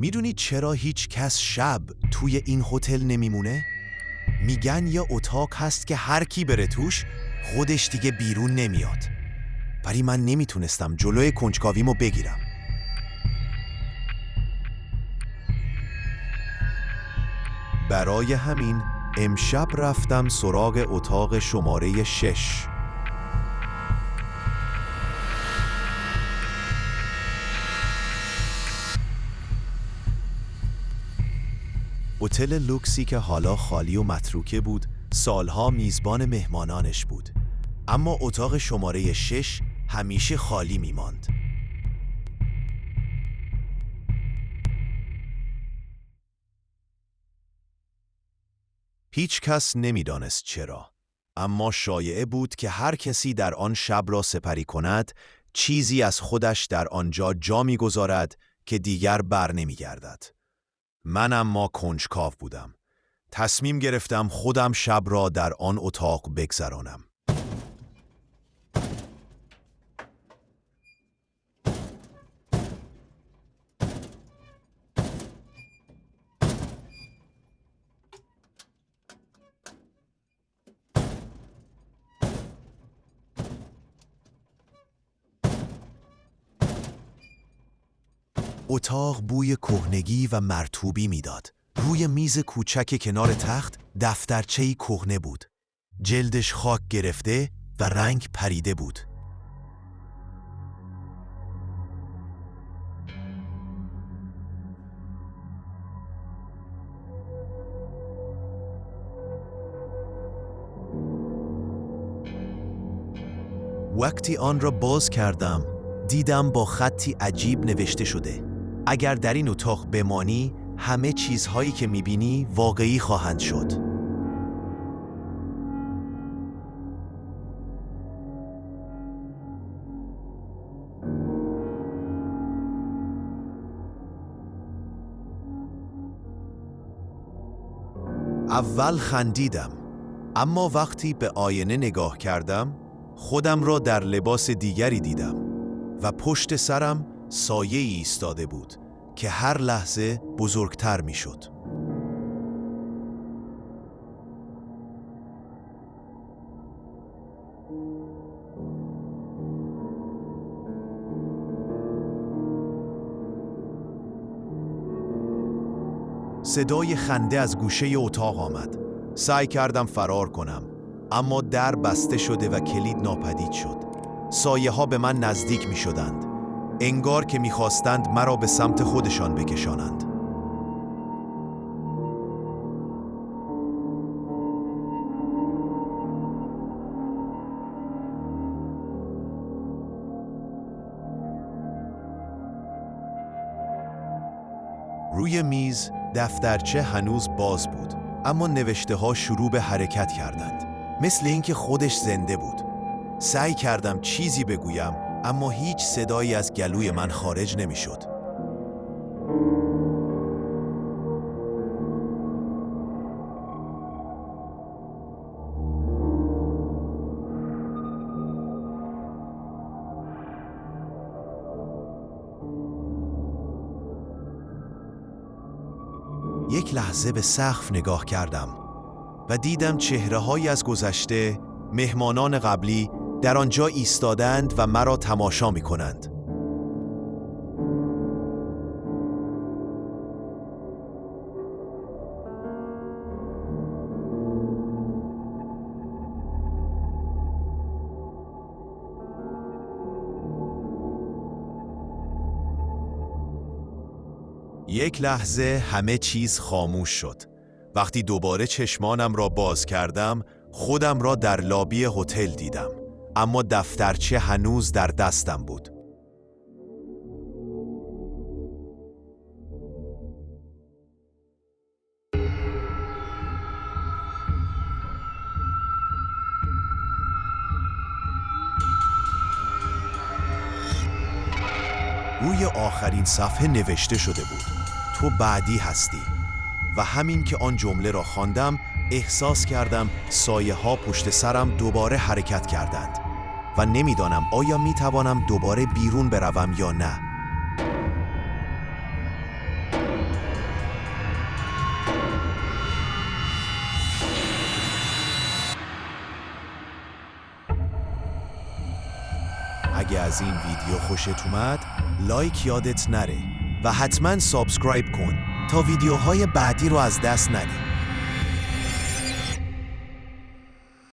میدونی چرا هیچ کس شب توی این هتل نمیمونه؟ میگن یه اتاق هست که هر کی بره توش خودش دیگه بیرون نمیاد. ولی من نمیتونستم جلوی کنجکاویمو بگیرم. برای همین امشب رفتم سراغ اتاق شماره 6. هتل لوکسی که حالا خالی و متروکه بود، سالها میزبان مهمانانش بود. اما اتاق شماره 6 همیشه خالی میماند. هیچ کس نمیدانست چرا، اما شایعه بود که هر کسی در آن شب را سپری کند، چیزی از خودش در آنجا جا می‌گذارد که دیگر بر نمی‌گردد. من اما کنجکاو بودم. تصمیم گرفتم خودم شب را در آن اتاق بگذرانم. اتاق بوی کهنگی و مرطوبی میداد. روی میز کوچک کنار تخت دفترچه‌ای کهنه بود. جلدش خاک گرفته و رنگ پریده بود. وقتی آن را باز کردم، دیدم با خطی عجیب نوشته شده: اگر در این اتاق بمانی، همه چیزهایی که میبینی واقعی خواهند شد. اول خندیدم، اما وقتی به آینه نگاه کردم، خودم را در لباس دیگری دیدم و پشت سرم سایه ایستاده بود که هر لحظه بزرگتر می شد. صدای خنده از گوشه اتاق آمد. سعی کردم فرار کنم، اما در بسته شده و کلید ناپدید شد. سایه ها به من نزدیک می شدند، انگار که می خواستند مرا به سمت خودشان بکشانند. روی میز دفترچه هنوز باز بود، اما نوشته ها شروع به حرکت کردند، مثل اینکه خودش زنده بود. سعی کردم چیزی بگویم، اما هیچ صدایی از گلوی من خارج نمی شد. یک لحظه به سقف نگاه کردم و دیدم چهره‌هایی از گذشته، مهمانان قبلی در آنجا ایستادند و مرا تماشا می کنند. یک لحظه همه چیز خاموش شد. وقتی دوباره چشمانم را باز کردم، خودم را در لابی هتل دیدم، اما دفترچه هنوز در دستم بود. روی آخرین صفحه نوشته شده بود: تو بعدی هستی. و همین که آن جمله را خواندم، احساس کردم سایه ها پشت سرم دوباره حرکت کردند و نمیدانم آیا میتوانم دوباره بیرون بروم یا نه. اگه از این ویدیو خوشت اومد لایک یادت نره و حتما سابسکرایب کن تا ویدیوهای بعدی رو از دست ندی.